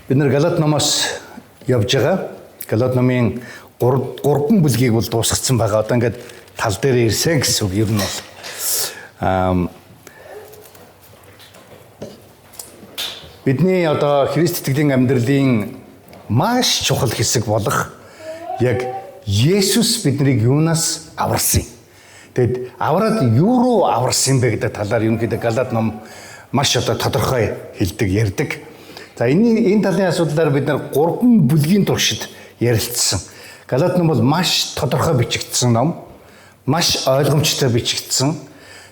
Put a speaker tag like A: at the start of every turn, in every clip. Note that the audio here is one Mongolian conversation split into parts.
A: Бид нэр Галат номоос явж байгаа. Галат номын 3 бүлгийг бол дуусгацсан байгаа. Одоо ингээд тал дээр ирсэн гэсэн үг ер нь бол. Бидний одоо Христ итгэлийн амьдралын маш чухал хэсэг болох яг Есүс биднийг юунаас аварсан. Тэгэд авраад юу руу аварсан бэ гэдэг талаар ерөнхийдөө Галат ном маш одоо тодорхой хэлдэг, ярьдаг. За энэ талын асуудлаар бид нар 3 бүлгийн туршид ярилцсан. Галат ном бол маш тодорхой бичигдсэн ном, маш ойлгомжтой бичигдсэн.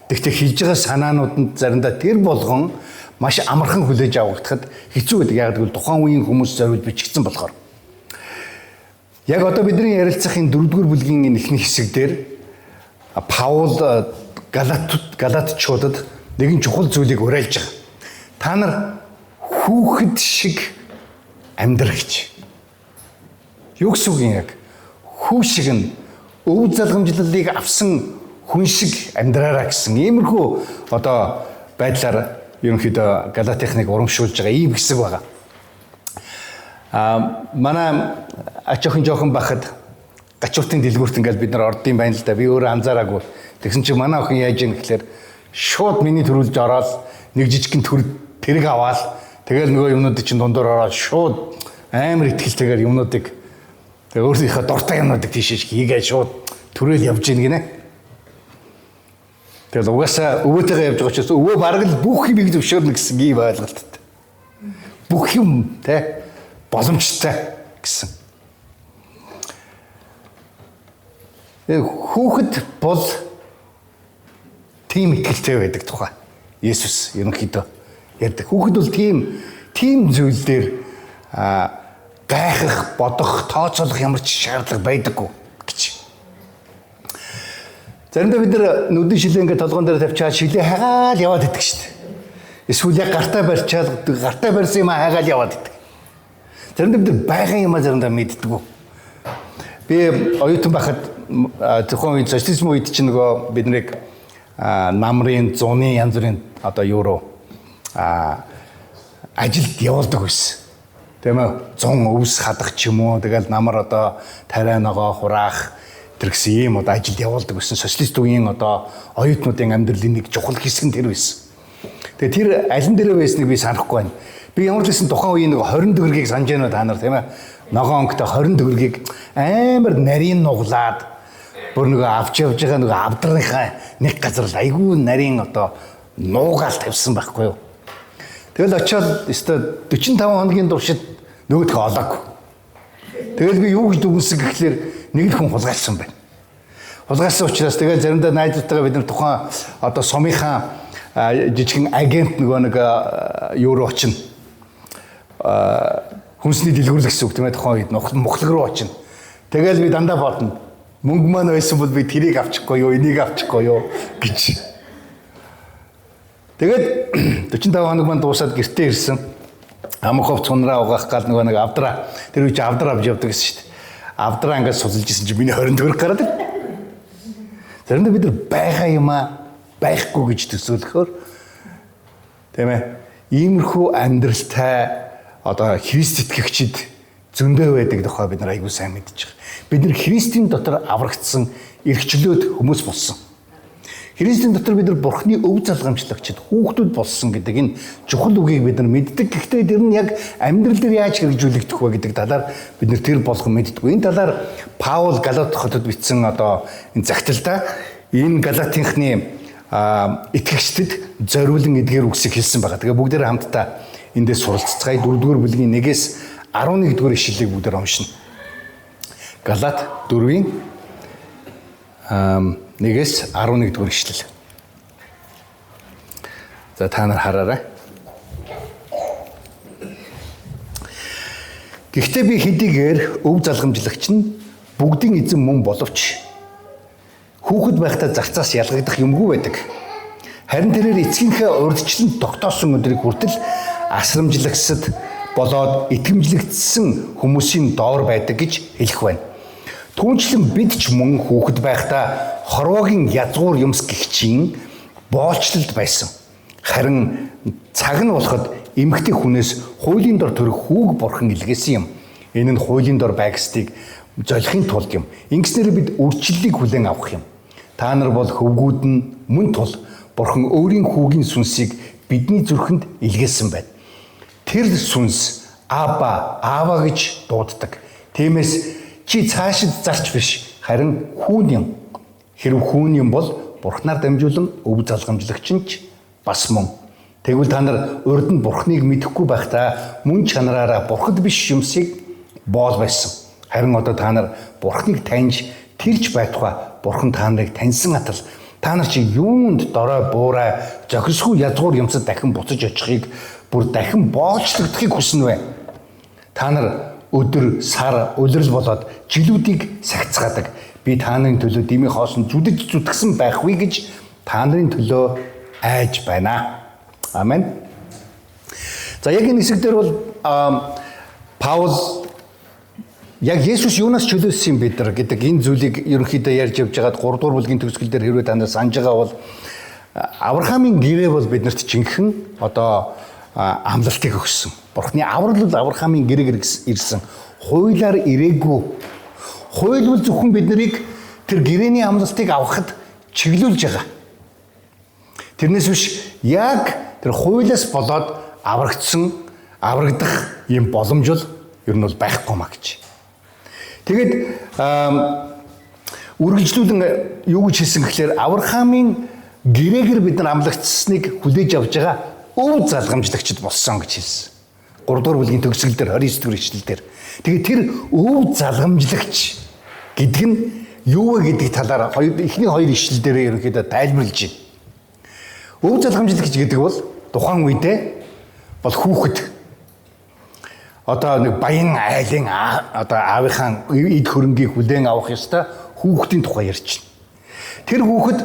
A: Тэгтээ хэлж байгаа санаануудад заримдаа тэр болгон маш амархан хүлээж авагдахад хэцүү байдаг. Яг гэвэл тухайн үеийн хүмүүс зориулж бичигдсэн болохоор. Яг одоо бидний ярилцах энэ 4-р бүлгийн энэ эхний хэсэг дээр Паул Галатчуудад нэгэн чухал зүйлийг уриалж байгаа. Та нар хүүхэд шиг амьдрагч. Юу гэсэн үг юм яг? Хүү шиг нь өв залгамжлалыг авсан хүн шиг амьдраараа гэсэн иймэрхүү одоо байдлаар ерөнхийдөө Галатихныг урамшуулж байгаа ийм хэсэг байгаа. Манай ач охин жоохон бахад гачуутын дэлгүүрт ингээд бид нар ордын байна л да. Би өөрөө анзаараагүй. Тэгсэн чинь манай охин яаж юм гэхээр шууд миний төрүүлж ороод нэг жижигхэн тэрэг аваад тэгэл нөгөө юмнуудыг чинь дундуур ороод шууд амар ихтгэлтэйгээр юмнуудыг тэгээ өөрийнхөө дуртай юмнуудыг тийшээж хийгээд шууд төрөөл явж ийн гинэ. Тэгэл угаасаа өвөөтэйгээ явж байгаа учраас өвөө бараг л бүх юмыг зөвшөөрнө гэсэн ийм ойлголттой. Бүх юм те боломжтой гэсэн. Хүүхэд бол тийм ихтэй байдаг тухай. Есүс ерөнхийдөө ярьдаг. Хүүхэд бол тийм зүйл дээр гайхах, бодох, тооцоолох ямар ч шаардлага байдаггүй гэж. Заримдаа бид нар нүдийн шилээ ингээд толгоон дээр тавьчаад шилээ хагаал яваад идэг шүү дээ. Эсвэл яг гартаа барьчаад гартаа барьсан юм хагаал яваад идэг. Заримдаа бид нар байгаан юм заримдаа мэддэггүй. Би оюутан байхад зөвхөн социализм үед чинь нөгөө биднийг намрын, зуны янз бүрийн одоо юуруу ажилд явуулдаг байсан. Тийм ээ, зун өвс хадах ч юм уу, тэгэл намар одоо тариа ногоо хураах тэр гэсэн ийм одоо ажилд явуулдаг байсан. Социалист үеийн одоо оюутнуудын амьдралын нэг чухал хэсэг нь тэр байсан. Тэгээ тэр алин дээр байсныг би санахгүй байна. Би ямар ч гэсэн тухайн үеийн нэг 20 төгрөгийг санаж байна та нар тийм ээ. Ногоо өнгөтэй 20 төгрөгийг амар нарийн нуглаад бүр нөгөө авч явж байгаа нөгөө авдрынхаа нэг газар л айгүй нарийн одоо нуугаал тавьсан байхгүй юу. Тэгэл очиод өстой 45 хоногийн туршид нөгөөдхөө олоогүй. Тэгэл би юу гэж дүгнсэн гэхлээр нэг л хүн хулгайлсан байна. Хулгайлсан учраас тэгэл заримдаа найзуудтайгаа бид нар тухайн одоо сумынхаа жижигхэн агент нөгөө нэг юу руу очино. Хүнсний дэлгүүр гэсэн үг тийм ээ, тухайн үед мухлаг руу очино. Тэгэл би дандаа бодно. Мөнгө маань байсан бол би тэрийг авчихгүй юу, энийг авчихгүй юу гэж. Тэгээд 45 хоног маань дуусаад гэртээ ирсэн. Амхов цунраа угаах гал нөгөө нэг авдраа. Тэр үуч авдраа авч явдаг гэсэн шүү дээ. Авдраа ингээд судалж исэн чинь миний 20 төгрөг гараад ир. Заримдаа бид нар байгаа юмаа байхгүй гэж төсөөлөхөөр тийм ээ. Иймэрхүү амьдралтай одоо Христ итгэгчид зөндөө байдаг тухай бид нар айгүй сайн мэдж байгаа. Бид нар Христийн дотор аврагдсан эрхчлөөд хүмүүс болсон. Христийн дотор бид нар Бурхны өв залгамжлагчид хүүхдүүд болсон гэдэг энэ чухал үгийг бид нар мэддэг. Гэхдээ тэр нь яг амьдрал дээр яаж хэрэгжүүлэгдэх вэ гэдэг талаар бид нар тэр болгон мэддэггүй. Энэ талаар Паул Галат хотод бичсэн одоо энэ загталтаа энэ Галатынхны итгэгчдэд зориулан эдгээр үгсийг хэлсэн байгаа. Тэгээ бүгдээр хамтдаа эндээс суралцгаая. 4-р бүлгийн 1-ээс 11-р ишлэлийг бүгдээр уншина. Галат 4-ийн 1-ээс 11-р ишлэл. За та нар хараарай. Гэхдээ би хэдийгээр өв залгамжлагч нь бүгдийн эзэн мөн боловч хүүхэд байхдаа загцаас ялгагдах юмгүй байдаг. Харин тэрээр эцгийнхээ урдчлан тогтоосон өдрийг хүртэл асрамжлагсад болоод итгэмжлэгдсэн хүмүүсийн доор байдаг гэж хэлэх байна. Түүнчлэн бид ч мөн хүүхэд байхдаа хорвоогийн язгуур юмс гихчийн боолчлолд байсан. Харин цаг нь болоход эмэгтэй хүнээс хуулийн дор төрөх хүүг бурхан илгээсэн юм. Энэ нь хуулийн дор байгсдыг золихын тулд юм. Ингэснээр бид үрчлэлийг хүлээн авах юм. Та нар бол хөвгүүд нь мөн тул бурхан өөрийн хүүгийн сүнсийг бидний зүрхэнд илгээсэн байна. Тэр сүнс Аба, Аава гэж дууддаг. Тиймээс чи цаашид зарч биш, харин хүүн юм. Хэрв хүүн юм бол бурхнаар дамжуулан өв залгамжлагч нь ч бас мөн. Тэгвэл та нар урд нь бурхныг мэдэхгүй байхдаа мөн чанараараа бурхад биш юмсыг боол байсан. Харин одоо та нар бурхныг таньж тэрч байтугай бурхан та нарыг таньсан атал та нар чи юунд дорой буурай зохисгүй язгуур юмсад дахин буцаж очихыг бүр дахин боолчлогдохыг хүснэ вэ? Та нар өдөр, сар, улирал болоод жилүүдийг сагцгаадаг. Би та нарын төлөө дэмий хоосон зүдэж зүтгсэн байхгүй гэж та нарын төлөө айж байна. Амен. За яг энэ хэсэг дээр бол Паул яг Есүс юунаас чөлөөсөн юм бид нар гэдэг энэ зүйлийг ерөнхийдөө ярьж явж байгаад 3 дугаар бүлгийн төгсгөл дээр хэрвээ та нар санаж байгаа бол Авраамийн гэрээ бол биднэрт жинхэнэ одоо амлалтыг өгсөн. Бурхны аврал бол Авраамийн гэрээг ирсэн. Хуулиар ирээгүй. Хууль бол зөвхөн бид нарыг тэр гэрээний амлалтыг авахд чиглүүлж байгаа. Тэрнээс биш яг тэр хуулиас болоод аврагдах юм боломж бол ер нь бол байхгүй маа гэж. Тэгээд үргэлжлүүлэн юу гэж хэлсэн гэхээр Авраамийн гэрээгээр бид нар амлагдсныг хүлээж авч байгаа өв залгамжлагчд болсон гэж хэлсэн. 3 дугаар бүлгийн төгсгөл дээр 29 дугаар ишлэл дээр. Тэгээд тэр өв залгамжлагч гэдэг нь юу вэ гэдэг талаар эхний 2 ишлэл дээр ерөнхийдөө тайлбарлаж байна. Өв залгамжлагч гэдэг бол тухайн үедээ бол хүүхэд одоо нэг баян айлын одоо аавынхаа эд хөрөнгийг хүлээн авах ёстой хүүхдийн тухай ярьж байна. Тэр хүүхэд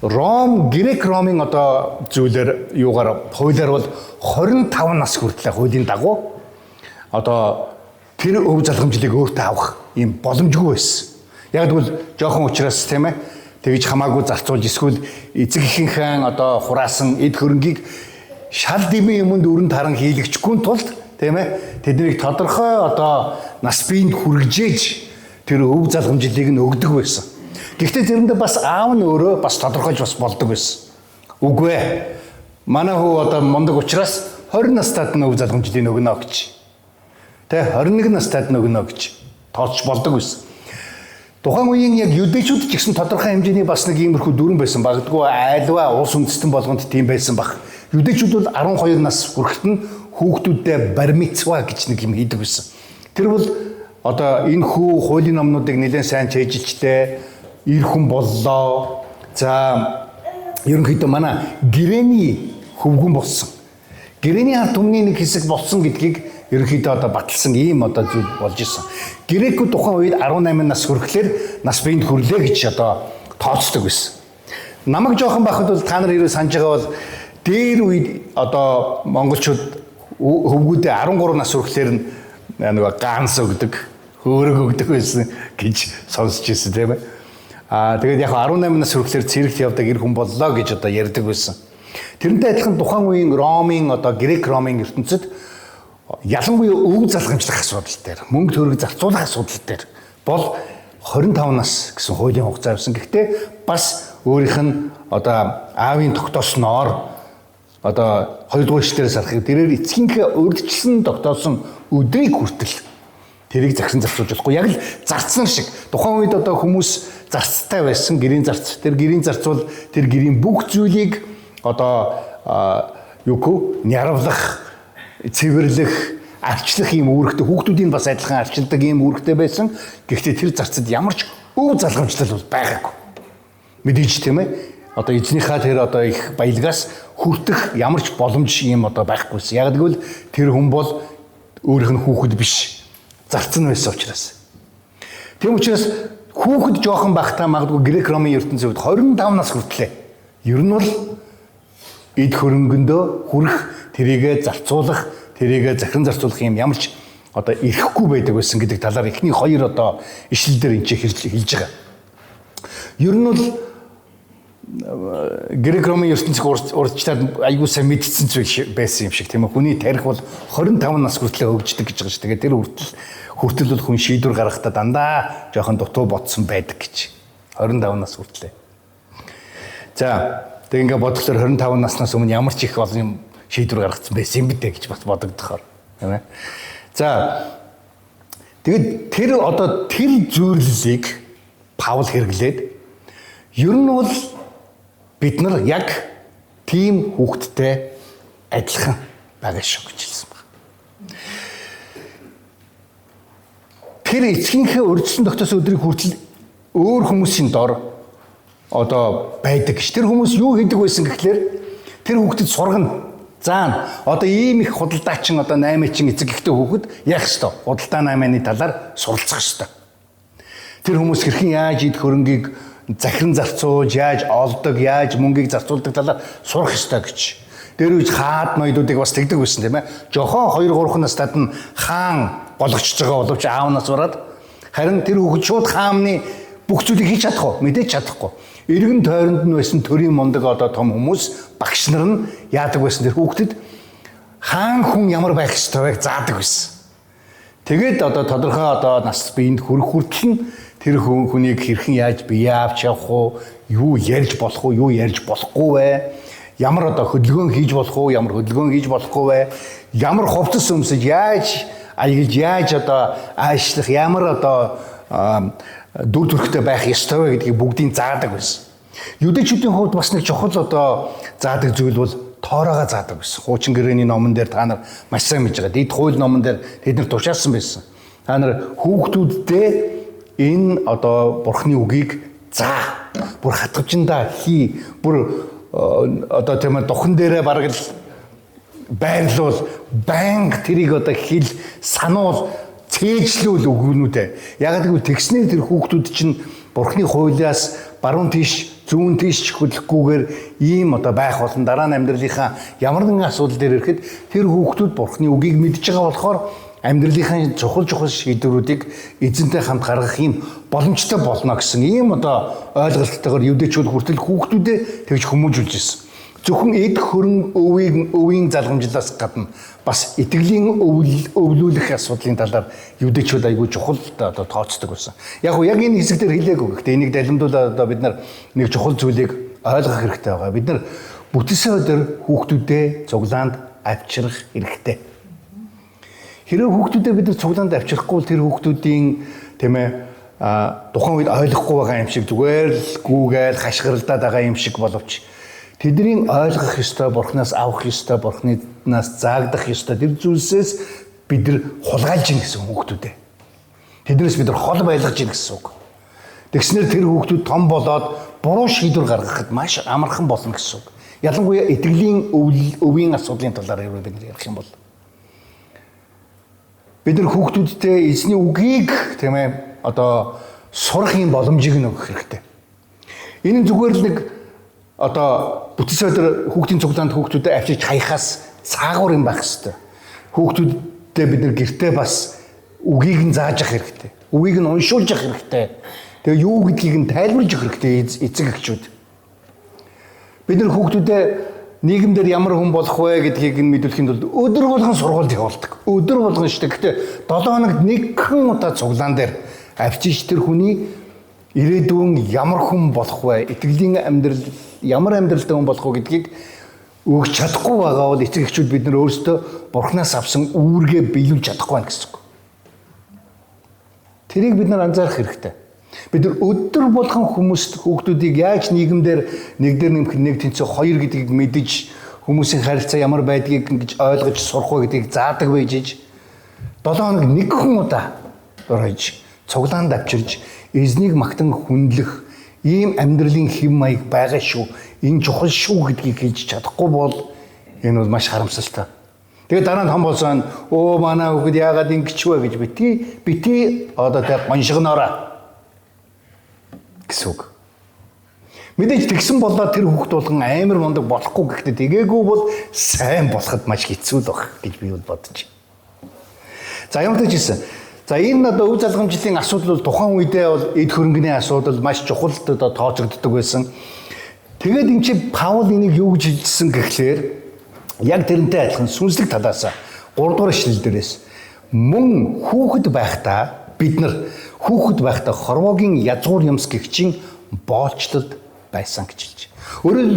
A: Грек Ромын одоо зүйлээр юугаар хуулиар бол 25 нас хүртэл хуулийн дагуу одоо тэр өв залгамжлыг өөртөө авах юм боломжгүй байсан. Яг тэгвэл жоохон учраас тийм ээ тэгж хамаагүй зарцуулж эсвэл эцэг эхийнхээ одоо хураасан эд хөрөнгийг шал дэмий юмд өрөнд харан хийлэгчгүй тулд тийм ээ тэднийг тодорхой одоо нас биеинд хүргэж тэр өв залгамжлыг нь өгдөг байсан. Гэхдээ тэрэндээ бас аав нь өөрөө бас тодорхойлж бас болдог байсан. Үгүй ээ. Манай хүү одоо мундаг учраас 20 настайд нь өв залгамжлыг өгнө гэж. Тэ 21 настайд нь өгнө гэж тооцож болдог байсан. Тухайн үеийн яг юдэчүүд ч гэсэн тодорхой хэмжээний бас нэг иймэрхүү дүрэн байсан. Багдгүй айлва улс үндэстэн болгонд тийм байсан баг. Юдэчүүд бол 12 нас хүрэхэд нь хүүхдүүдэд бармицва гэж нэг юм хийдэг байсан. Тэр бол одоо энэ хүү хуулийн номнуудыг нэлээд сайн чэйжилчтэй ир хүн боллоо. За ерөнхийдөө манай гэрээний хөвгүн болсон. Гэрээний ард түмний нэг хэсэг болсон гэдгийг ерөнхийдөө одоо баталсан ийм одоо зүйл болж исэн. Грекүүд тухайн үед 18 нас хүрэхлээр нас биеинд хүрлээ гэж одоо тооцдог байсан. Намайг жоохон байхад бол та нар хэрэг санаж байгаа бол дээр үед одоо монголчууд хөвгүүдээ 13 нас хүрэхлээр нэг ганс өгдөг, хөөрөг өгдөг байсан гэж сонсч ирсэн тийм ээ. Тэгээд яг 18 нас хүрэхлээр цэрэгт явдаг ир хүн боллоо гэж одоо ярьдаг байсан. Тэрнтэй адилхан тухайн үеийн Ромын одоо Грек Ромын ертөнцид ялангуяа өв залгамжлах асуудал дээр мөнгө төгрөг зарцуулах асуудал дээр бол 25 нас гэсэн хуулийн хугацаа байсан. Гэхдээ бас өөрийнх нь одоо аавын тогтоосноор одоо 2 дугаар эшлэлээс харахад тэрээр эцгийнхээ урьдчилсан тогтоосон өдрийг хүртэл тэрийг загсан зарцуулж болохгүй. Яг л зарцсан шиг тухайн үед одоо хүмүүс зарцтай байсан гэрийн зарц. Тэр гэрийн зарц бол тэр гэрийн бүх зүйлийг одоо няравлах, цэвэрлэх, арчлах ийм үүрэгтэй хүүхдүүдийн бас адилхан арчилдаг ийм үүрэгтэй байсан. Гэхдээ тэр зарцад ямар ч өв залгамжлал бол байгаагүй. Мэдээж тийм ээ. Одоо эзнийхээ тэр одоо их баялгаас хүртэх ямар ч боломж ийм одоо байхгүйсэн. Яг гэвэл тэр хүн бол өөрийнх нь хүүхэд биш. Зарцсан байсан учраас. Тийм учраас хүүхэд жоохон байхдаа магадгүй Грек Ромын ертөнцийн хувьд 25 нас хүртлээ. Ер нь бол эд хөрөнгөндөө хүрэх, тэрийгэ зарцуулах, тэрийгэ захин зарцуулах юм ямар ч одоо ирэхгүй байдаг байсан гэдэг талаар эхний 2 одоо ишлэл дээр энэ хэлж байгаа. Ер нь бол Грек-ромын ертөнцийн урдчлаад аягүй сайн мэдсэн зүйл байсан юм шиг тийм ээ. Хүний тарих бол 25 нас хүртэл хөгждөг гэж байгаа ш. Тэгээд тэр хүртэл бол хүн шийдвэр гаргахдаа дандаа жоохон дутуу бодсон байдаг гэж. 25 нас хүртэл. За тэг ингээ бодглохоор 25 наснаас өмнө ямар ч их олон шийдвэр гаргацсан байсан юм битэ гэж бас бодогдохоор тийм ээ. За тэгээд тэр зүйрлэлийг Паул хэрэглээд ер нь бол бид нар яг тийм хүүхдтэй адилхан байгаа шүү гэж хэлсэн байна. Тэр эцгийнхээ урьдчилан тогтоосон өдрийг хүртэл өөр хүмүүсийн дор байдаг гэж. Тэр хүмүүс юу хийдэг байсан гэхлээр тэр хүүхдэд сургана. Заана. Ийм их худалдаачин 8-чин эцэг ихтэй хүүхэд яах ёстой? Худалдаа 8-ны талаар суралцах ёстой. Тэр хүмүүс хэрхэн яаж идэх хөрөнгийг захиран зарцуулж, яаж олдог, яаж мөнгийг зарцуулдаг талаар сурах ёстой гэж. Тэр үеч хаад ноёдуудыг бас тэгдэг байсан тийм ээ. Жохон 2-3 настайд нь хаан болгочж байгаа боловч аавнаас ураад харин тэр хүүхэд шууд хаамны бүх зүйлийг хийж чадах уу? Мэдээж чадахгүй. Иргэн тойронд нь байсан төрийн мундаг том хүмүүс багш нар нь яадаг байсан тэр хүүхдэд хаан хүн ямар байх ёстой вэ заадаг байсан. Тэгээд тодорхой нас биеинд хүрэх хүртэл нь тэр хүнийг хэрхэн яаж бие авч явах уу, юу ярьж болох уу, юу ярьж болохгүй вэ? Ямар хөдөлгөөн хийж болох уу, ямар хөдөлгөөн хийж болохгүй вэ? Ямар хувцас өмсөж яаж аяглаж яаж аашлах, ямар дүр төрхтэй байх ёстой вэ гэдгийг бүгдийг заадаг байсан. Юдэчүүдийн хувьд бас нэг чухал заадаг зүйл бол тоороогоо заадаг байсан. Хуучин гэрээний номон дээр та нар маш сайн мэдж байгаа. Дэд хууль номон дээр тэд нар тушаасан байсан. Та нар хүүхдүүддээ энэ бурхны үгийг заа. Бүр хатгажиндаа хий. Бүр тийм духан дээрээ бараг л байрлуул, байнга тэрийг хэл сануул, цээжлүүл үгнүүдээ. Яг гэвэл тэгснээр тэр хүүхдүүд чинь бурхны хуулиас баруун тийш, зүүн тийш хөдлөхгүйгээр ийм байх болон дараа нь амьдралынхаа ямар нэгэн асуудал дээр ирэхэд тэр хүүхдүүд бурхны үгийг мэдж байгаа болохоор амьдралынхаа чухал шийдвэрүүдийг эзэнтэй хамт гаргах юм боломжтой болно гэсэн ийм ойлголттойгоор юдэчүүд хүртэл хүүхдүүдэд тэгж хүмүүжүүлж ирсэн. Зөвхөн эд хөрөн өвийн залгамжлаас гадна бас итгэлийн өвлүүлэх асуудлын талаар юдэчүүд айгүй чухал тооцдог байсан. Яг энэ хэсэг дээр хэлээгүй. Гэхдээ энийг далимдуулаад бид нар нэг чухал зүйлийг ойлгох хэрэгтэй байгаа. Бид нар бүтээсэн өдөр хүүхдүүдэд цуглаанд авчрах хэрэгтэй. Хэрэв хүүхдүүдэд бид нар цуглаанд авчрахгүй тэр хүүхдүүдийн тийм ээ тухайн үед ойлгохгүй байгаа юм шиг зүгээр л гүүгээл хашгиралдаад байгаа юм шиг боловч тэдний ойлгох ёстой, бурхнаас авах ёстой, бурхнаас заагдах ёстой тэр зүйлсээс бид нар хулгайлж ийн гэсэн хүүхдүүдээ. Тэднээс бид нар хол байлгаж ийн гэсэн үг. Тэгснээр тэр хүүхдүүд том болоод буруу шийдвэр гаргахад маш амархан болно гэсэн үг. Ялангуяа итгэлийн өвийн асуудлын талаар бид нар ярих юм бол бид нар хүүхдүүдтэй эзний үгийг тийм ээ сурах юм боломжийг өгөх хэрэгтэй. Энэ зүгээр л нэг бүтээсэн өдөр хүүхдийн цуглаанд хүүхдүүдэд авчиж хаяхаас цаагуур юм байх хэрэгтэй. Хүүхдүүдтэй бид нар гэртээ бас үгийг нь зааж авах хэрэгтэй. Үгийг нь уншуулж авах хэрэгтэй. Тэгээ юу гэдгийг нь тайлбарлаж өгөх хэрэгтэй эцэг эхчүүд. Бид нар хүүхдүүдэд нийгэмдэр ямар хүн болох вэ гэдгийг нь мэдүүлэхэд бол өдөр болгон сургуульд явуулдаг. Өдөр болгон шүү дээ. Гэхдээ 7 хоногт нэгэн удаа цуглаан дээр авчиж тэр хүний ирээдүйн ямар хүн болох вэ? Итгэлийн амьдрал ямар амьдралтай хүн болох вэ гэдгийг өгч чадахгүй байгаа бол эцэг эхчүүд бид нар өөрсдөө бурхнаас авсан үүргээ биелүүлж чадахгүй байна гэсэн үг. Тэрийг бид нар анзаарах хэрэгтэй. Бид нар өдөр болгон хүүхдүүдийг яаж нийгэмдэр нэг дээр нэмэх нэг тэнцээ хоёр гэдгийг мэдэж хүмүүсийн харилцаа ямар байдгийг ингэж ойлгож сурах вэ гэдгийг заадаг байж 7 хоног нэгэн удаа орж цуглаанд авчирж эзнийг магтан хүндлэх ийм амьдралын хэм маяг байгаа шүү. Энэ чухал шүү гэдгийг хийж чадахгүй бол энэ бол маш харамсалтай. Тэгээд дараа нь том болсон манай хүүхэд яагаад ингэж вэ гэж бити тэг гоншигноороо гэсэн үг. Мэдээж тэгсэн болоод тэр хүүхэд болгон амар мундаг болохгүй гэхдээ тэгээгүй бол сайн болоход маш хэцүү л баг гэж би бодож байна. За ямар ч хэлсэн. За энэ үе залгамжлалын асуудал бол тухайн үедээ бол эд хөрөнгөний асуудал маш чухал тооцогддог байсан. Тэгээд энэ чи Паул энийг юу гэж хэлсэн гэхлээр яг тэрнтэй адилхан сүнслэг талаас 3 дугаар ишлэл дээрээс мөн хүүхэд байхдаа бид нар хүүхэд байхдаа хорвоогийн язгуур юмс гэгчийн боолчлолд байсан гэж хэлж. Өөрөөр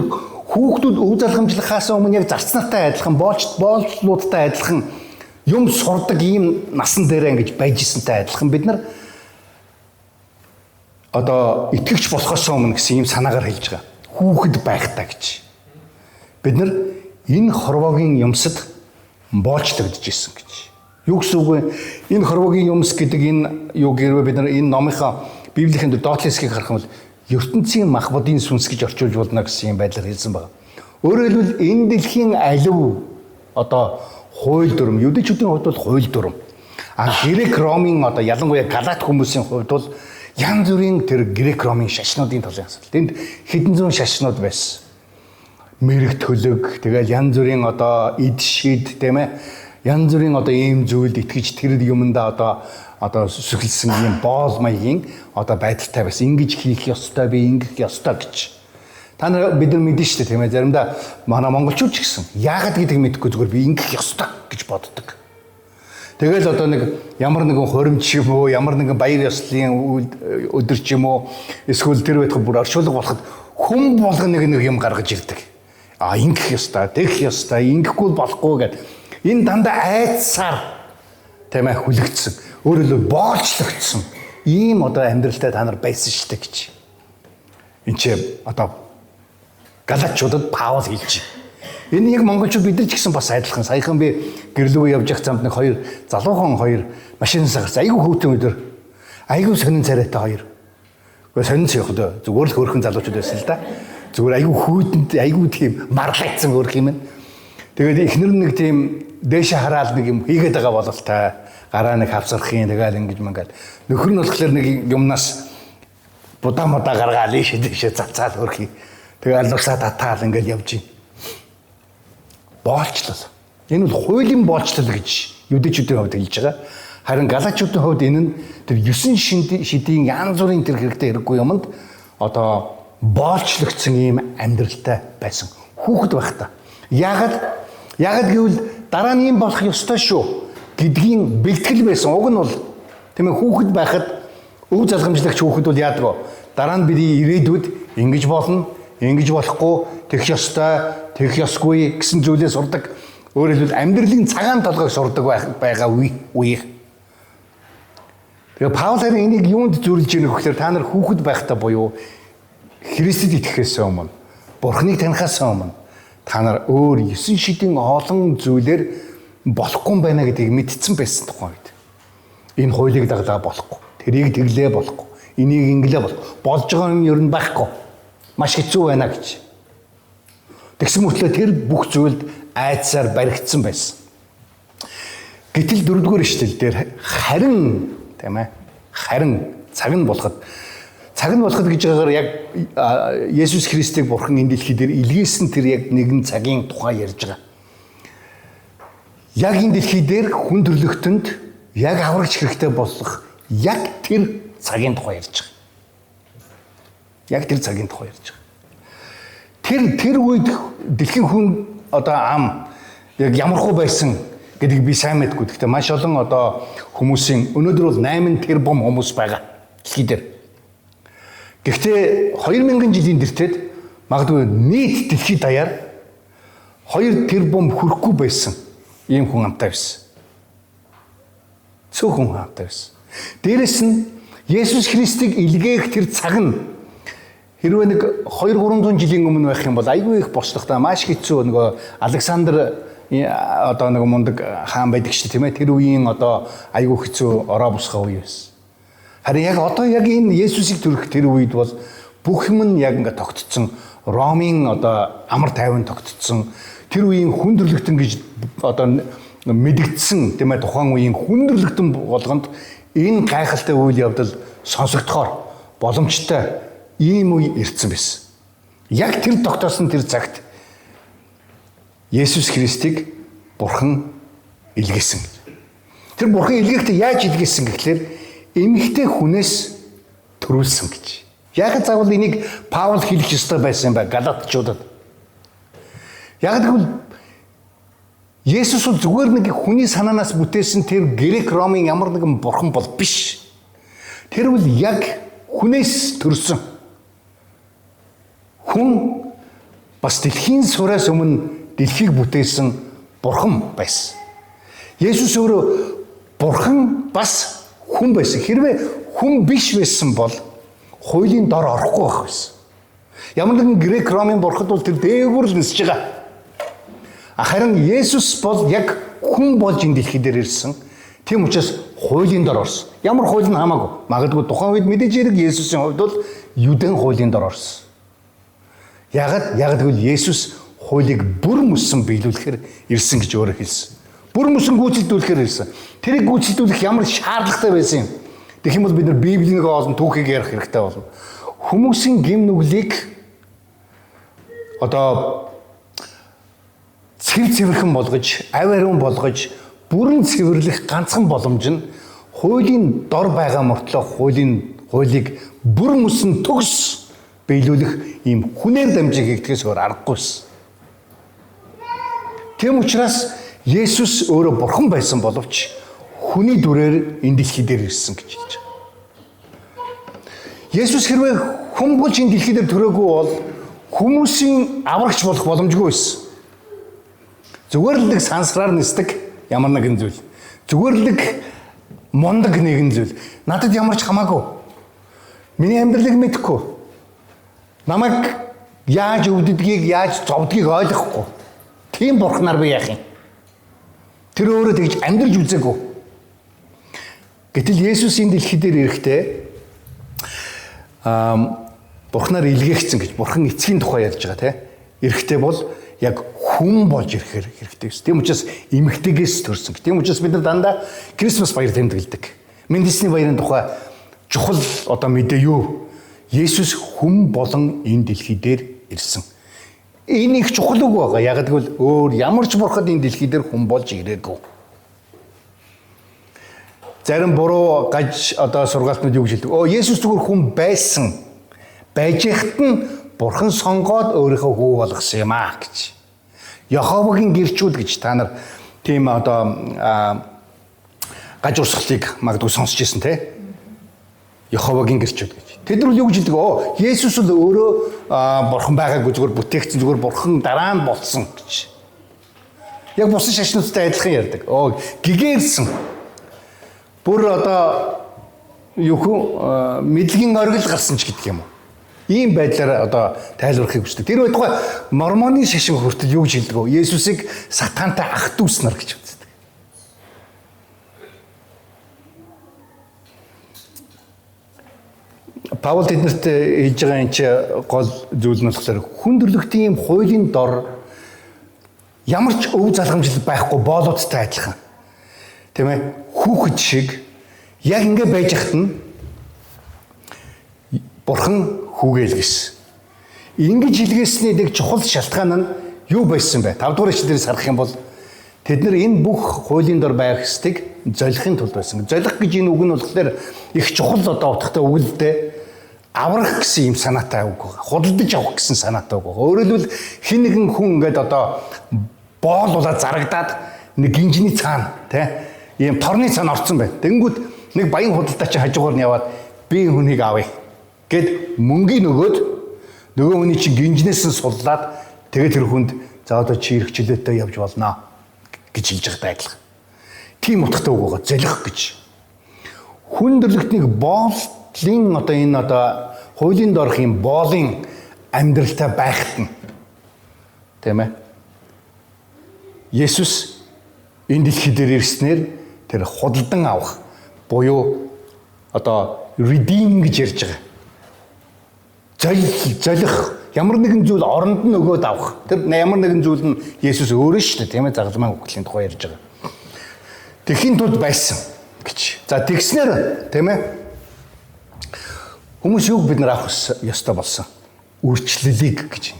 A: хүүхдүүд өв залхамжлахаас өмнө яг зарц нартай адилхан боолчлуудтай адилхан юм сурдаг ийм насан дээр ингэж байж исэнтэй адилхан бид нар одоо итгэгч болохоос өмнө гэсэн ийм санаагаар хэлж байгаа. Хүүхэд байхдаа гэж. Бид нар энэ хорвоогийн юмсад боолчлогдож исэн гэж. Юу гэсэн үг вэ? Энэ хорвоогийн юмс гэдэг энэ юу гэрвэ бид нар энэ номынхаа Библийн доотлын хэсгийг харах юм бол ертөнцийн мах бодийн сүнс гэж орчуулж болно гэсэн юм байдлаар хэлсэн байна. Өөрөөр хэлбэл энэ дэлхийн алив одоо хууль дүрм, юдэчүүдийн хувьд бол хууль дүрм. Грек Ромын одоо ялангуяа Галат хүмүүсийн хувьд бол янз бүрийн тэр Грек Ромын шашнуудын талын асуудал. Энд хэдэн зуун шашнууд байсан. Мэрэг төлөг, тэгэл янз бүрийн одоо эд шид тийм ээ. Янз бүрийн одоо ийм зүйлд итгэж тэр юмдаа одоо сүхэлсэн юм боол маягийн одоо байдалтай байсан. Ингэж хийх ёстой би ингэх ёстой гэж. Та нар бид нар мэдэн шүү дээ тийм ээ. Заримдаа манай монголчууд ч гэсэн яагаад гэдгийг мэдэхгүй зүгээр би ингэх ёстой гэж боддог. Тэгэл одоо нэг ямар нэгэн хуримч юм уу, ямар нэгэн баяр ёслолын өдөр ч юм уу, эсвэл тэр байтугай бүр орчуулга болоход хүн болгон нэг юм гаргаж ирдэг. Ингэх ёстой, тэгэх ёстой, ингэхгүй болохгүй гэдэг. Энэ дандаа айцсаар тийм ээ хүлэгдсэн. Өөрөөр хэлбэл боолчлогдсон. Ийм одоо амьдралтай та нар байсан шүү дээ гэж. Энд чи одоо Галатчуудад Паул хэлж байна. Энэ яг монголчууд бид нар ч гэсэн бас адилхан. Саяхан би гэрлүүгээ явж явах замд нэг хоёр залуухан хоёр машинаас гарсан. Айгүй хүүтэн өдөр. Айгүй сонин царайтай хоёр. Гэхдээ сонин цайх одоо зүгээр л хөөрхөн залуучууд байсан л да. Зүгээр айгүй хүүтэнд айгүй тийм марлагдсан хөөрх юм. Тэгээд эхнэр нэг тийм дээшээ хараад нэг юм хийгээд байгаа бололтой. Гараа нэг хавсархын тэгэл ингэж мангаад. Нөхөр нь болохоор нэг юмнаас будаа модаа гаргаал ийшээ цацаал хөрхий. Тэгээ алуусаа татаал ингээл явж байна. Боолчлол. Энэ бол хуулийн боолчлол гэж юдэчүүдийн хувьд хэлж байгаа. Харин галаачуудын хувьд энэ нь тэр 9 шидийн янз бүрийн тэр хэрэгтэй хэрэггүй юмд одоо боолчлогдсон ийм амьдралтай байсан. Хүүхэд байхдаа. Яагаад гэвэл дараа нь юм болох ёстой шүү гэдгийн бэлтгэл байсан. Уг нь бол тийм ээ хүүхэд байхад өв залхамжлагч хүүхэд бол яадаг вэ? Дараа нь бидний ирээдүйд ингэж болно, ингэж болохгүй, тэгэх ёстой, тэгэх ёсгүй гэсэн зүйлээ сурдаг. Өөрөөр хэлбэл амьдралын цагаан толгойг сурдаг байгаа үе. Тэгээ Паул харин энийг юунд зөвлөж ийнэ гэхээр та нар хүүхэд байхдаа буюу Христэд итгэхээс өмнө, Бурхныг танихаас өмнө та нар өөр 9 шидийн олон зүйлээр болохгүй байна гэдгийг мэдсэн байсан тухайн үед. Энэ хуулийг даглаа болохгүй. Тэрийг тэглээ болохгүй. Энийг инглээ болохгүй. Болж байгаа юм ер нь байхгүй. Маш хэцүү байна гэж. Тэгсэн мөртлөө тэр бүх зүйлд айцсаар баригдсан байсан. Гэтэл 4-р ишлэл дээр харин тийм ээ харин цаг нь болоход гэж байгаагаар яг Есүс Христийг Бурхан энэ дэлхий дээр илгээсэн тэр яг нэгэн цагийн тухай ярьж байгаа. Яг энэ дэлхий дээр хүн төрлөختөнд яг аврагч хэрэгтэй болох яг тэр цагийн тухай ярьж байгаа. Яг тэр цагийн тухай ярьж байгаа. Тэр үед дэлхийн хүн одоо ам яг ямархуу байсан гэдгийг би сайн мэдгүй. Гэхдээ маш олон одоо хүмүүсийн өнөөдөр бол 8 тэрбум хүмүүс байгаа дэлхий дээр. Гэхдээ 2000 жилийн тэртет магадгүй нийт дэлхий даяар 2 тэрбум хүрэхгүй байсан ийм хүн амтай байсан. Цөөхөн хүн амтай байсан. Дээрэс нь Есүс Христийг илгээх тэр цаг нь хэрвээ нэг 200-300 жилийн өмнө байх юм бол айгүй их бослохтой маш хэцүү нөгөө Александр одоо нэг мундаг хаан байдаг шүү дээ тийм ээ. Тэр үеийн одоо айгүй хэцүү ороо босгоо үе байсан. Харин яг одоо яг энэ Есүсийг төрөх тэр үед бол бүх юм нь яг ингээд тогтцсон. Ромын одоо амар тайван тогтцсон. Тэр үеийн хүндрэлтэн гэж одоо мэдэгдсэн тийм ээ тухайн үеийн хүндрэлтэн болгонд энэ гайхалтай үйл явдал сонсогдохоор боломжтой ийм үе ирсэн байсан. Яг тэр тогтоосон тэр цагт Есүс Христийг Бурхан илгээсэн. Тэр Бурхан илгээхдээ яаж илгээсэн гэхлээр эмэгтэй хүнээс төрүүлсэн гэж. Яг заавал энийг Паул хэлэх ёстой байсан юм байна Галатчуудад. Яг тэгвэл Есүс бол зүгээр нэг хүний санаанаас бүтээсэн тэр Грек Ромын ямар нэгэн бурхан бол биш. Тэр бол яг хүнээс төрсөн. Хүн бас дэлхийн сураас өмнө дэлхийг бүтээсэн бурхан байсан. Есүс өөрөө бурхан бас хүн байсан. Хэрвээ хүн биш байсан бол хуулийн дор орохгүй байх байсан. Ямар нэгэн Грек Ромын бурхад бол тэр дээгүүр л нисэж байгаа. Харин Есүс бол яг хүн болж энэ дэлхий дээр ирсэн. Тийм учраас хуулийн дор орсон. Ямар хууль нь хамаагүй. Магадгүй тухайн үед мэдээж хэрэг Есүсийн хувьд бол Юдэн хуулийн дор орсон. Яг тэгвэл Есүс хуулийг бүр мөсөн биелүүлэхээр ирсэн гэж өөрөө хэлсэн. Бүр мөсөн гүйцэлдүүлэхээр ирсэн. Тэрийг гүйцэлдүүлэх ямар шаардлагатай байсан юм. Тэгэх юм бол бид нар Библийн олон түүхийг ярих хэрэгтэй болно. Хүмүүсийн гэм нүглийг одоо цэвэрхэн болгож, авь ариун болгож, бүрэн цэвэрлэх ганцхан боломж нь хуулийн дор байгаа мөртлөө хуулийг бүр мөсөн төгс биелүүлэх ийм хүнээр дамжиг хийгдгээс өөр аргагүйсэн. Тийм учраас Есүс өөрөө бурхан байсан боловч хүний дүрээр энэ дэлхий дээр ирсэн гэж хэлж байгаа. Есүс хэрвээ хүн болж энэ дэлхий дээр төрөөгүй бол хүмүүсийн аврагч болох боломжгүй байсан. Зүгээр л нэг сансраар нисдэг ямар нэгэн зүйл. Зүгээр л нэг мундаг нэгэн зүйл. Надад ямар ч хамаагүй. Миний амьдралыг мэдэхгүй. Намайг яаж өвддгийг, яаж зовдгийг ойлгохгүй. Тийм бурхнаар би яах юм? Тэр өөрөө тэгж амьдрж үзээгүй. Гэтэл Есүс энэ дэлхий дээр ирэхдээ бурхнаар илгээгдсэн гэж бурхан эцгийн тухай ярьж байгаа тийм. Ирэхдээ бол яг хүн болж ирэхээр хэрэгтэй гэсэн. Тийм учраас эмэгтэйгээс төрсөн. Тийм учраас бид нар дандаа Крисмас баяр тэмдэглэдэг. Мэндисний баярын тухай чухал одоо мэдээ юу? Есүс хүн болон энэ дэлхий дээр ирсэн. Энэ их чухал үг байгаа. Яг гэвэл өөр ямар ч бурхад энэ дэлхий дээр хүн болж ирээгүй. Зарим буруу гаж одоо сургаалтнууд юу гэж хэлдэг? Есүс зүгээр хүн байсан. Байж яхад нь бурхан сонгоод өөрийнхөө хүү болгосон юм аа гэж. Яховагийн гэрчүүд гэж та нар тийм одоо гаж урсгалыг магадгүй сонсч ирсэн те. Яховагийн гэрчүүд гэж. Тэд нар юу гэж хэлдэг? Есүс л өөрөө бурхан байгаагүй зүгээр бүтээгдсэн зүгээр бурхан дараа нь болсон гэж. Яг бусан шашнуудтай адилхан ярьдаг. Гэгээрсэн. Бүр одоо юу хөө мэдлэгийн оргил гарсан ч гэдэг юм уу. Ийм байдлаар одоо тайлбарлахыг хүсдэг. Тэр байтугай мормоны шашин хүртэл юу гэж хэлдэг вэ? Есүсийг сатантай ах дүүс нар гэж үздэг. Паул тэднэрт хэлж байгаа энэ ч гол зүйл нь болохоор хүн төрлөختийн хуулийн дор ямар ч өв залгамжил байхгүй боолуудтай адилхан. Тийм ээ? Хүүхэд шиг яг ингэ байж хат нь бурхан хүүгээл гэсэн. Ингэж хэлгээсний нэг чухал шалтгаан нь юу байсан бэ? 5 дугаар ишлэлээс харах юм бол тэд нар энэ бүх хуулийн дор байх хэстийг золихын тулд байсан. Золих гэж энэ үг нь болохоор их чухал одоо утгатай үг л дээ. Аврах гэсэн юм санаатай үг байгаа. Худалдаж авах гэсэн санаатай үг байгаа. Өөрөөр хэлбэл хин нэгэн хүн ингээд одоо боолуулаад зарагдаад нэг гинжний цаана тий ийм торны цаана орцсон байна. Тэнгүүд нэг баян худалдаач хажуугаар нь яваад би хүнийг авъя гэд мөнгөний нөгөө хүний чинь гинжнээс нь суллаад тэгээд тэр хүнд за одоо чи ирэх явж болно гэж хэлж байгаатай адилхан. Тийм утгатай үг байгаа. Золих гэж. Хүн төрлөختнийг бооллын одоо энэ одоо хуулийн дорх юм боолын амьдралтай байхад нь тийм ээ. Есүс энэ дэлхий дээр ирснээр тэр худалдан авах буюу одоо redeem гэж ярьж байгаа. Золих ямар нэгэн зүйл оронд нь өгөөд авах. Тэр ямар нэгэн зүйл нь Есүс өөрөө шүү дээ, тийм ээ, загалмайн үглийн тухай ярьж байгаа. Тэхийн тулд байсан гэж. За тэгснээр тийм ээ. Хүмүүс юг бид нар авах ёстой болсон? Үрчлэлийг гэж.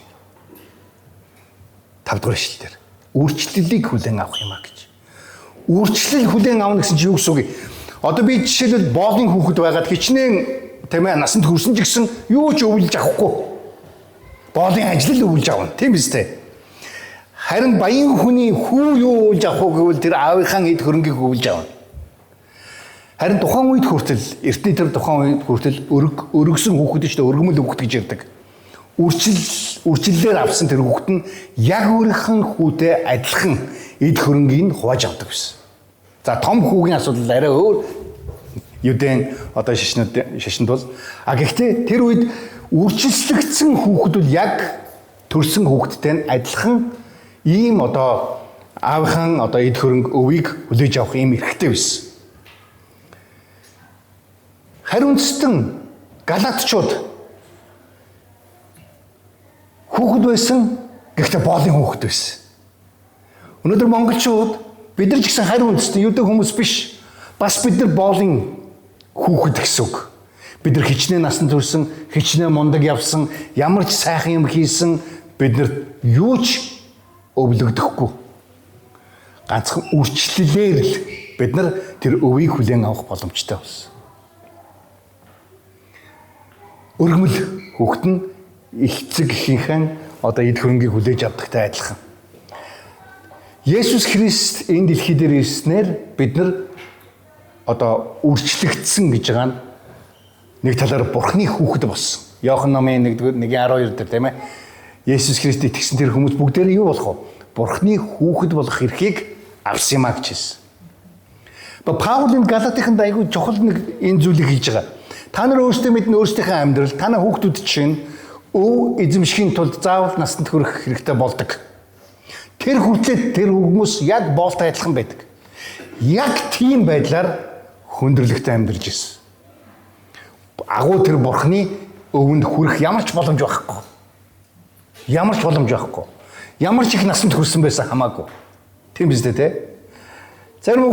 A: 5 дугаар ишлэлээр. Үрчлэлийг хүлээн авах юм а гэж. Үрчлэл хүлээн авах гэсэн чинь юу гэсэн үг вэ? Одоо би жишээлбэл боолын хүүхэд байгаад хичнээн Тийм ээ, насанд хүрсэн ч гэсэн юу ч өвлж авахгүй. Боолын ажил л өвлж авна. Тийм биз дээ. Харин баян хүний хүү юу өвлж авах вэ гэвэл тэр аавынхаа эд хөрөнгийг өвлж авна. Харин тухайн үед хүртэл эртний тэр тухайн үед хүртэл өргөсөн хүүхэд ч өргөмөл хүүхэд гэж ярьдаг. Үрчлэлээр авсан тэр хүүхэд нь яг өөрийнхөө хүүтэй адилхан эд хөрөнгийг хувааж авдаг байсан. За том хүүгийн асуудал арай өөр. Юудын одоо шашинд бол гэхдээ тэр үед үржилслэгдсэн хүүхэд бол яг төрсэн хүүхэдтэй адилхан ийм одоо аавынхаа одоо эд хөрөнгө өвийг хүлээж авах ийм эрхтэй байсан. Харин үндэстэн галатчууд хүүхэд байсан гэхдээ боолын хүүхэд байсан. Өнөөдөр монголчууд бид нар ч гэсэн харин үндэстэн юудаг хүмүүс биш. Бас бид нар боолын хүүхэд гэсэн үг. Бид нар хичнээн насанд хүрсэн, хичнээн мундаг явсан, ямар ч сайхан юм хийсэн бид нар юу ч өвлөгдөхгүй. Ганцхан үрчлэлээр л бид нар тэр өвийг хүлээн авах боломжтой болсон. Өргөмөл хүүхэд нь эцэг эхийнхээ одоо эд хөрөнгийг хүлээж авдагтай адилхан. Есүс Христ энэ дэлхий дээр ирснээр бид нар одоо үрчлэгдсэн гэж байгаа нь нэг талаар Бурхны хүүхэд болсон. Иохан номын 1:12 дээр тийм ээ. Есүс Христ итгэсэн тэр хүмүүс бүгдээрээ юу болох вэ? Бурхны хүүхэд болох эрхийг авсан юм а гэж хэлсэн. Паул энэ Галатиханд айгүй чухал нэг энэ зүйлийг хийж байгаа. Та нар өөрсдөө мэднэ өөрсдийнхээ амьдрал, танай хүүхдүүд чинь өв эзэмшихийн тулд заавал насанд хүрэх хэрэгтэй болдог. Тэр хүртлээр тэр хүмүүс яг боолтой адилхан байдаг. Яг тийм байдлаар хүндрэлтэй амьдарч ирсэн. Агуу тэр Бурхны өвөнд хүрэх ямар ч боломж байхгүй. Ямар ч боломж байхгүй. Ямар ч их насанд хүрсэн байсан хамаагүй. Тийм биз дээ, тэ? Зарим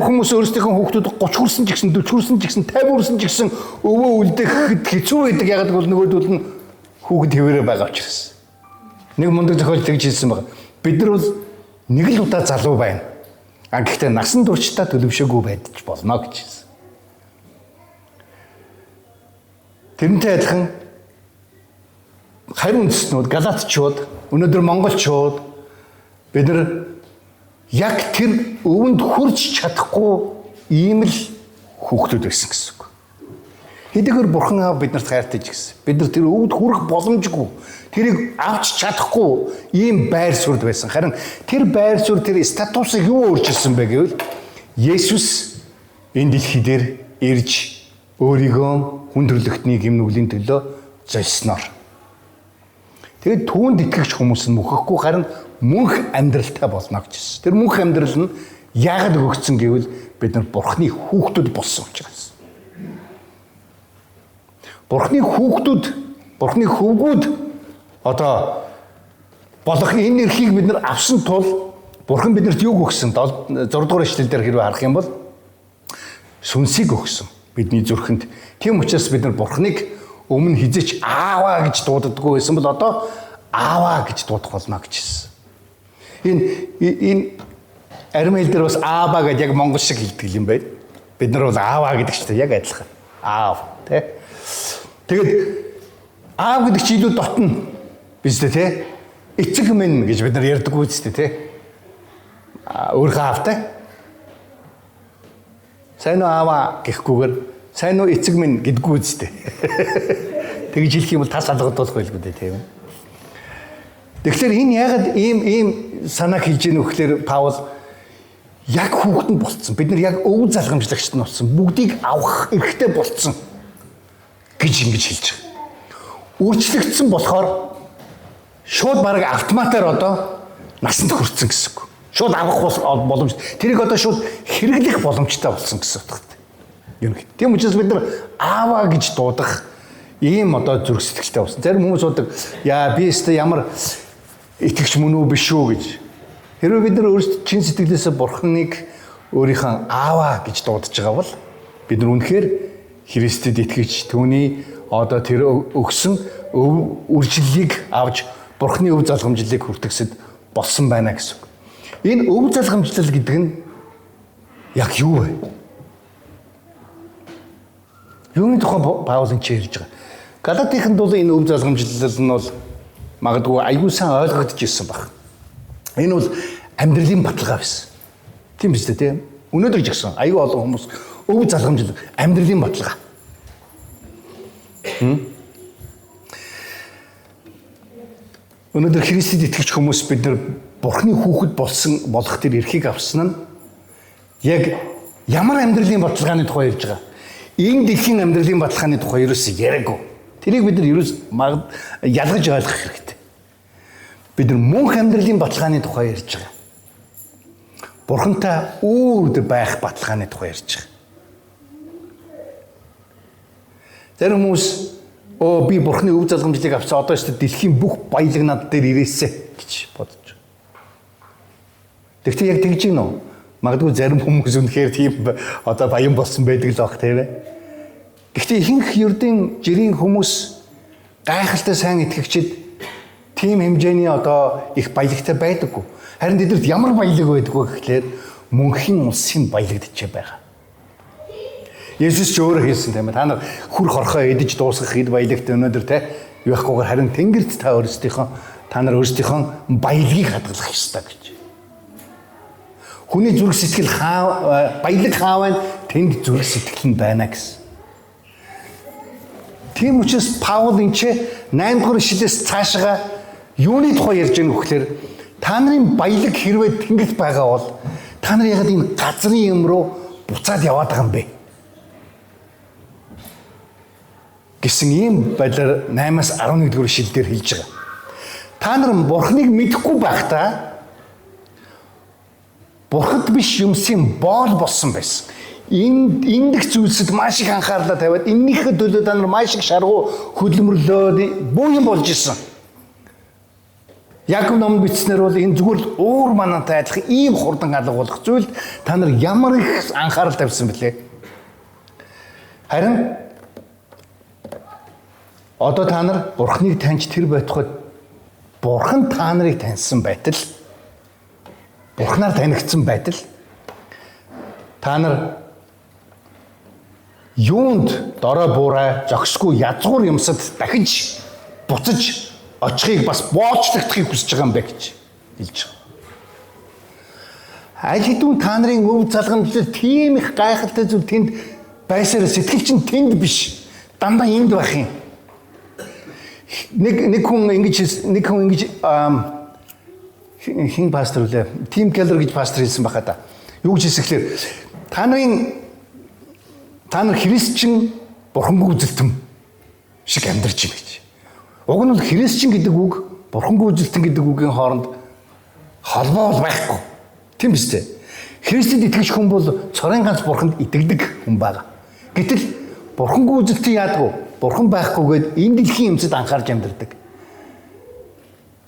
A: хүмүүс өөрсдийнхөө хүүхдүүд 30 хүрсэн ч гэсэн 40 хүрсэн ч гэсэн 50 хүрсэн ч гэсэн өвөө үлдэхэд хэцүү байдаг. Ягаад гэвэл нөгөөдөл нь хүүхэд хэвээрээ байгаа учраас. Нэг мундаг зохиол тэгж хэлсэн байна. Бид нар бол нэг л удаа залуу байна. Гэхдээ насан туршдаа төлөвшөөгүй байдж болно гэж хэлсэн. Тэрнтэй адилхан харин үндэстнүүд, галатчууд, өнөөдөр монголчууд бид нар яг тэр өвөнд хүрч чадахгүй ийм л хүүхдүүд байсан гэсэн үг. Хэдийгээр Бурхан аав биднэрт хайртай ч гэсэн бид нар тэр өвөнд хүрэх боломжгүй, тэрийг авч чадахгүй ийм байр суурьд байсан. Харин тэр байр суурь тэр статусыг юу өөрчилсөн бэ гэвэл Есүс энэ дэлхий дээр ирж өөрийгөө хүн төрлөختний гимнүглийн төлөө золсноор. Тэгээд түүнд итгэгч хүмүүс нь мөхөхгүй харин мөнх амьдралтай болно гэж хэлсэн. Тэр мөнх амьдрал нь яагаад өгөгдсөн гэвэл бид нар Бурхны хүүхдүүд болсон учраас. Бурхны хүүхдүүд, Бурхны хөвгүүд одоо болох энэ эрхийг бид нар авсан тул Бурхан биднэрт юуг өгсөн? 6 дугаар эшлэл дээр хэрвээ харах юм бол сүнсийг өгсөн бидний зүрхэнд. Тийм учраас бид нар Бурхныг өмнө хизээч ааваа гэж дууддаггүй байсан бол одоо ааваа гэж дуудах болно гэж хэлсэн. Энэ аримэл дээр бас ааваа гэж яг монгол шиг хэлдэг юм байна. Бид нар бол ааваа гэдэг чинь яг адилхан. Аав тий. Тэгээд аав гэдэг чинь илүү дотно биз дээ тий. Эцэг минь гэж бид нар ярьдаг үстэй тий. Өөрхөн аавтай. Сайн уу ааваа гэхгүйгээр сайн уу эцэг минь гэдэггүй үстэй. Тэгж хэлэх юм бол тас алгадуулах байлгүй дээ тийм. Тэгэхээр энэ ягаад ийм санааг хийж ийн вөхлөөр Паул яг хүүхэд нь болцсон. Бид нар яг өв залгамжлагчд нь болсон. Бүгдийг авах эрхтэй болцсон гэж ингэж хэлж байгаа. Үрчлэгдсэн болохоор шууд бараг автоматар одоо насанд хүрсэн гэсэн үг. Шууд авах боломж. Тэрийг одоо шууд хэрэглэх боломжтой болсон гэсэн утгатай. Тийм учраас бид нар ааваа гэж дуудах ийм одоо зүрх сэтгэлтэй болсон. Зарим хүмүүс бодог яа би өөртөө ямар итгэж мөн үү биш үү гэж. Хэрвээ бид нар өөрсдөө чин сэтгэлээсээ Бурханыг өөрийнхөө ааваа гэж дуудаж байгаа бол бид нар үнэхээр Христэд итгэж түүний одоо тэр өгсөн үржиллийг авч Бурханы өв залгамжлалыг хүртгэсэд болсон байна гэсэн үг. Энэ өв залгамжлал гэдэг нь яг юу вэ? Юуны тухай Паул энэ ч ярьж байгаа. Галатинд бол энэ өв залгамжлал нь бол магадгүй аюул сан ойлгогдож ирсэн баг. Энэ бол амьдралын баталгаа байсан. Тийм биз дээ, тийм. Өнөөдөр ч гэсэн аюул олон хүмүүс өв залгамжлал амьдралын баталгаа. Өнөөдөр Христэд итгэж хүмүүс бид нар Бурхны хүүхэд болох тэр эрхийг авсан нь яг ямар амьдралын баталгааны тухай ярьж байгаа. Энэ дэлхийн амьдралын баталгааны тухай ерөөсөө яриаггүй. Тэрийг бид нар ерөөс ялгаж ойлгох хэрэгтэй. Бид нар мөнх амьдралын баталгааны тухай ярьж байгаа. Бурхантай үүрд байх баталгааны тухай ярьж байгаа. Зарим хүмүүс би Бурхны өв залгамжлыг авсан одоо ч дэлхийн бүх баялаг над дээр ирээсэ гэж бодож байна. Тэгвэл яг тэгж гин үү? Магадгүй зарим хүмүүс үнэхээр тийм одоо баян болсон байдаг л баг тийм ээ. Гэхдээ ихэнх ердийн жирийн хүмүүс гайхалтай сайн итгэгчид тийм хэмжээний одоо их баялагтай байдаггүй. Харин тэдэрт ямар баялаг байдаггүй гэхлээр мөнхийн улсын баялагдчихэ байгаа. Есүс ч өөрөө хэлсэн тийм ээ. Та нар хүр хорхоо эдэж дуусгах хэд баялагтай өнөөдөр те юу яхгүйгээр харин тэнгэрт та өөрсдийнхөө баялагийг хадгалах ёстой гэж. Хүний зүрх сэтгэл баялаг хааваа тэнд зүрх сэтгэл нь байна гэсэн. Тийм учраас Паул энэ 8 дугаар ишлээс цаашаа юуны тухай ярьж байгаа нөхлөөр та нарын баялаг хэрвээ тэнгэрт байгаа бол та нар ягаад энэ газрын юм руу буцаад яваад байгаа юм бэ? Гэсэн ийм байдлаар 8-аас 11 дугаар ишлэлээр хэлж байгаа. Та нар Бурхныг мэдэхгүй байхдаа Бурхад биш юмсын боол болсон байсан. Эндх зүйлсэд маш их анхаарлаа тавиад эннийхээ төлөө та нар маш их шаргуу хөдөлмөрлөөд буу юм болж исэн. Яков номд бичснээр бол энэ зүгээр л уур манаатай адилхан ийм хурдан алга болох зүйлд та нар ямар их анхаарал тавьсан бэлээ. Харин одоо та нар Бурхныг таньж тэр байтугай Бурхан та нарыг таньсан байтал Бурхнаар танигдсан байтал та нар юунд дорой буурай зогсгүй язгуур юмсад дахиж буцаж очихыг бас боочлогдохыг хүсэж байгаа юм бэ гэж хэлж байгаа. Аль хэдийн та нарын өв залгамжлал тийм их гайхалтай зүйл тэнд байсаар сэтгэл чинь тэнд биш. Дандаа энд байх юм. Нэг хүн ингэж хин пастор үлээ. Тим Келлер гэж пастор хэлсэн баха та. Юу гэж хэлсэхлээр та нар христчин бурхангүй үзэлтэн шиг амьдарч байна гэж. Уг нь бол христчин гэдэг үг бурхангүй үзэлтэн гэдэг үгийн хооронд холбоо байхгүй. Тийм биз дээ. Христэд итгэж хүн бол цорын ганц бурханд итгэдэг хүн байгаа. Гэтэл бурхангүй үзэлтэн яадгүй. Бурхан байхгүйгээд энэ дэлхийн юмцад анхаарч амьдардаг.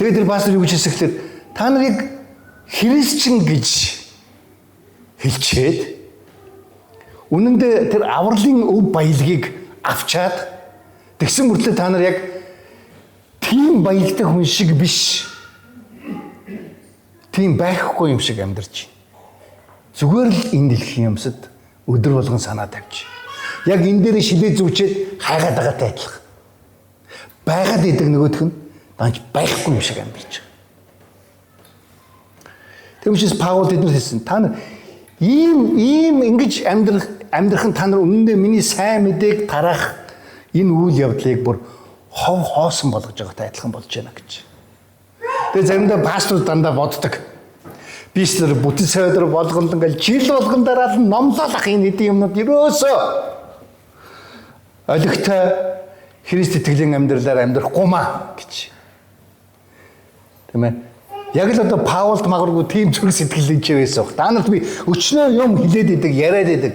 A: Тэгээд тэр пастор юу гэж хэлсэхлээр та нарыг христчин гэж хэлчихэд үнэн дээр тэр авралын өв баялагийг авчаад тэгсэн мөртлөө та нар яг тийм баялагтай хүн шиг биш. Тийм байхгүй юм шиг амьдарч байна. Зүгээр л энэ дэлхийн юмсад өдөр болгон санаа тавьж. Яг энэ дээр шилээ зүвчээд хайгаад байгаатай адилхан. Байгаад идэг нөгөөх нь данч байхгүй юм шиг амьдарч. Тэгмчээс Паул тэднэрт хэлсэн. Та нар ийм ингэж амьдрах нь та нар үнэндээ миний сайн мэдээг тараах энэ үйл явдлыг бүр хов хоосон болгож байгаатай адилхан болж байна гэж. Тэгээ заримдаа пастор дандаа боддог. Бистер бүтэн сойдор болгонд ингээл жил болгон дараа нь номлолох энэ хэдийн юмнууд ерөөсөө олигтой Христ итгэлийн амьдралаар амьдрахгүй маа гэж. Тийм ээ. Яг л одоо Паулд магадгүй тийм зүрх сэтгэл хийж байсан. Та нарт би өчнөө юм хилээд идэг, яриад идэг.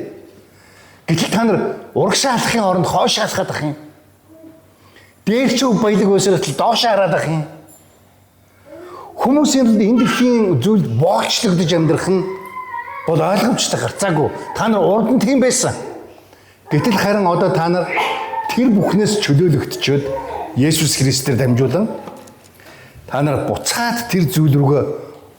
A: Гэтэл та нар урагшаа алахын оронд хоошоо алхаад ах юм. Дээр ч баялаг өсрөл доошоо хараад ах юм. Хүмүүсийн энэ дэлхийн зүйлд боолчлогдож амьдрах нь бол ойлгомжтой гарцаагүй. Та нар урд нь тийм байсан. Гэтэл харин одоо та нар тэр бүхнээс чөлөөлөгдчөөд Есүс Христээр дамжуулан та нар буцаад тэр зүйл рүүгээ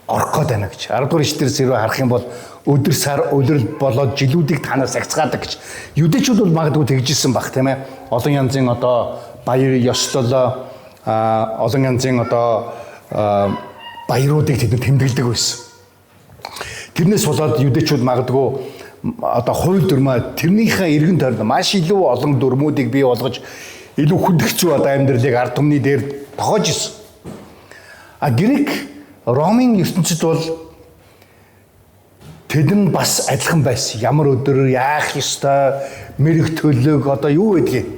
A: орох гээд байна гэж. 10 дугаар ишлэлээс ирүү харах юм бол өдөр сар улирал болоод жилүүдийг танаас агцгаадаг гэж. Юдэчүүд бол магадгүй тэгжсэн баг тийм ээ. Олон янзын одоо баяр ёслол олон янзын одоо баяруудыг тэд тэмдэглэдэг байсан. Тэрнээс болоод юдэчүүд магадгүй одоо хууль дүрмээ тэрнийхээ эргэн тойронд маш илүү олон дүрмүүдийг бий болгож илүү хүндэгцүү одоо амьдралыг ард түмний дээр тохиож ирсэн. Грек Ромын ертөнцид бол тэд нь бас адилхан байсан. Ямар өдөр яах ёстой, мэрэг төлөг одоо юу гэдгийг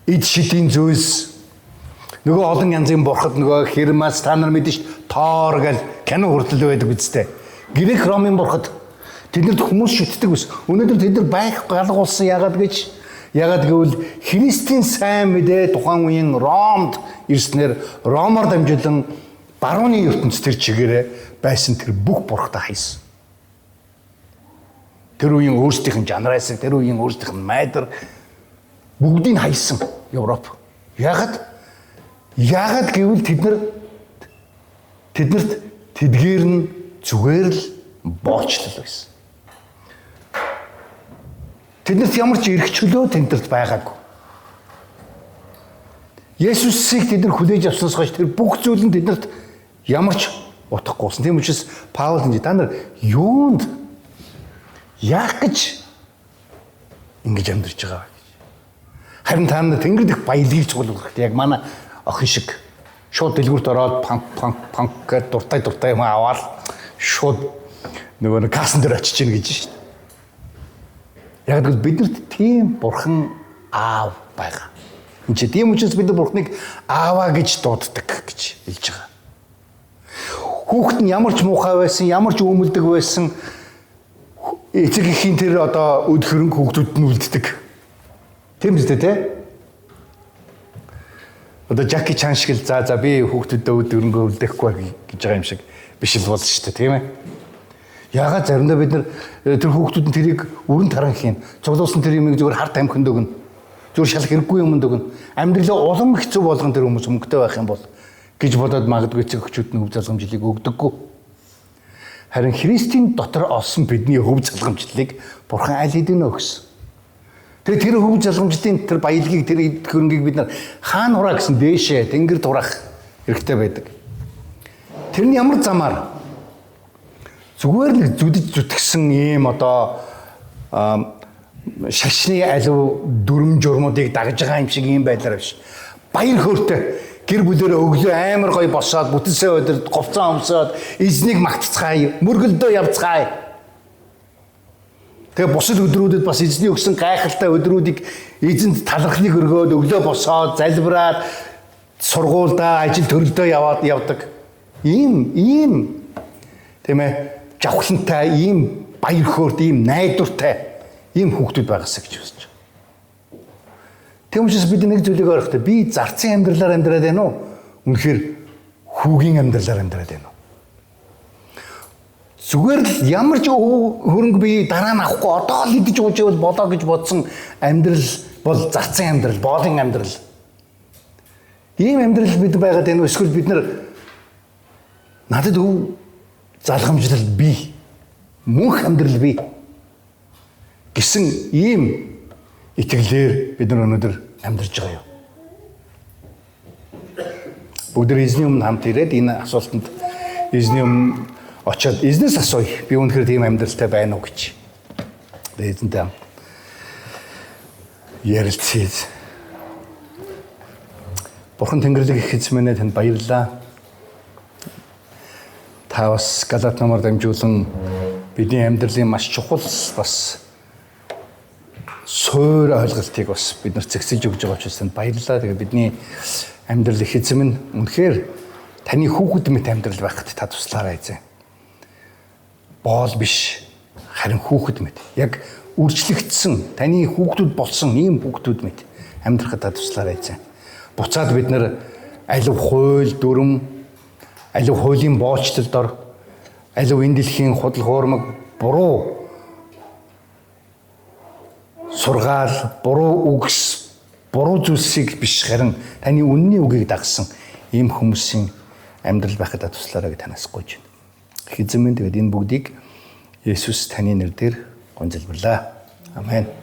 A: эд шидийн зүйлс нөгөө олон янзын бурхад нөгөө Хермес та нар мэдэн ш Тоор гэл кино хүртэл байдаг үстэй. Грек Ромын бурхад тэднэрт хүмүүс шүтдэг ус. Өнөөдөр тэд нар байх галгуулсан яагаад гэвэл Христийн сайн мэдээ тухайн үеийн Ромд ирснээр Ромоор дамжуулан барууны ертөнцийн тэр чигээрээ байсан тэр бүх бурхтаа хайсан. Тэр үеийн өөрсдийнх нь жанраас, тэр үеийн өөрсдийнх нь майдар бүгдийг хайсан Европ. Яагаад гэвэл тэднэрт тэдгээр нь зүгээр л боочлол байсан. Тэднэрт ямар ч эрх чөлөө тэднэрт байгаагүй. Есүсийг тэд нар хүлээж авснаас хойш тэр бүх зүйл нь тэднэрт ямар ч утгахгүйсэн. Тийм учраас Паул энэ та нар юунд яах гэж ингэж амьдарч байгаа вэ гэж. Харин та нар тэнгэр дэх баялагийг цуглуулах хэрэгтэй. Яг манай охин шиг шууд дэлгүүрт ороод панк гэж дуртай юм аваад шууд нөгөө кассан дээр очиж гин гэж шүү дээ. Яг л биднэрт тийм бурхан аав байгаа. Энд тийм учраас бид бурхныг ааваа гэж дууддаг гэж хэлж байгаа. Хүүхэд нь ямар ч муухай байсан, ямар ч өмөлдөг байсан эцэг эхийн тэр одоо өд хөрөнгө хүүхдүүд нь үлддэг. Тийм үстэй те? Одоо Жаки Чан шиг л за би хүүхдүүдэд өд хөрөнгө үлдээхгүй гэж байгаа юм шиг биш л болно шүү дээ, тийм ээ? Яагаад заримдаа бид нар тэр хүүхдүүд нь тэрийг өрн таран хийн. Цуглуулсан тэр юмыг зөвхөн харт амхинд өгнө. Зөвхөн шал хэрэггүй юмд өгнө. Амьдралаа улам хэцүү болгон тэр хүмүүс мөнгөтэй байх юм бол гэж бодоод магадгүй эцэг эхчүүд нь хөв залгамжлыг өгдөггүй. Харин Христийн дотор олсон бидний хөв залгамжлыг Бурхан аль хэдийн өгсөн. Тэр хөв залгамжлын тэр баялагийг тэр хөрөнгийг бид нар хаана хураа гэсэн дээшээ тэнгэр дурах хэрэгтэй байдаг. Тэрний ямар замаар зүгээр л зүтгэсэн ийм одоо шашны алив дүрм журмуудыг дагж байгаа юм шиг ийм байдлаар биш. Баяр хөөртэй гэр бүлэрээ өглөө амар гоё босоод бүтэнсээ өдөрт говцоо өмсөөд эзнийг магтцгаая, мөргөлдөө явцгаая. Тэгээ бусад өдрүүдэд бас эзний өгсөн гайхалтай өдрүүдийг эзэнд талархлыг өргөөд өглөө босоод залбираад сургуульдаа ажил төрөлдөө явдаг. Ийм тийм ээ жавхлантай, ийм баяр хөөрт, ийм найдвартай ийм хүүхдүүд байгаасаа гэж үзэж байна. Тийм учраас бид нэг зүйлийг ойлгохтой. Би зарцын амьдралаар амьдраад байна уу? Үнэхээр хүүгийн амьдралаар амьдраад байна уу? Зүгээр л ямар ч хөрөнгө би дараа нь авахгүй одоо л идэж ууж ивэл болоо гэж бодсон амьдрал бол зарцын амьдрал, боолын амьдрал. Ийм амьдрал бид байгаад байна уу? Эсвэл бид нар надад өв залгамжлал бий, мөнх амьдрал бий гэсэн ийм итгэлээр бид нар өнөөдөр амьдарч байгаа юу? Бүгд эзний өмнө хамт ирээд энэ асуултанд эзний өмнө очиод эзнээс асууя. Би үнэхээр тийм амьдралтай байна уу гэж. Эзэнтэй ярилцъя. Бурхан Тэнгэрлэг их эзэн минь танд баярлалаа. Та бас Галаат номоор дамжуулан бидний амьдралын маш чухал бас суур ойлголтыг бас бид нар зэгсэлж өгж байгаа учраас танд баярлалаа. Тэгээ бидний амьдрал их эзэн минь үнэхээр таны хүүхэд мэт амьдрал байхад та туслаарай эзэн. Боол биш, харин хүүхэд мэт. Яг үржлэгдсэн таны хүүхдүүд болсон ийм хүүхдүүд мэт амьдрахад та туслаарай эзэн. Буцаад бид нар алив хууль дүрм, алив хуулийн боолчлолд ор, алив энэ дэлхийн худал хуурмаг буруу сургаал, буруу үгс, буруу зүйлсийг биш харин таны үнний үгийг дагсан ийм хүмүүсийн амьдрал байхад туслаарай гэж танаас гуйж байна. Эзэн минь тэгээд энэ бүгдийг Есүс таны нэрээр гонцолборлаа. Амен.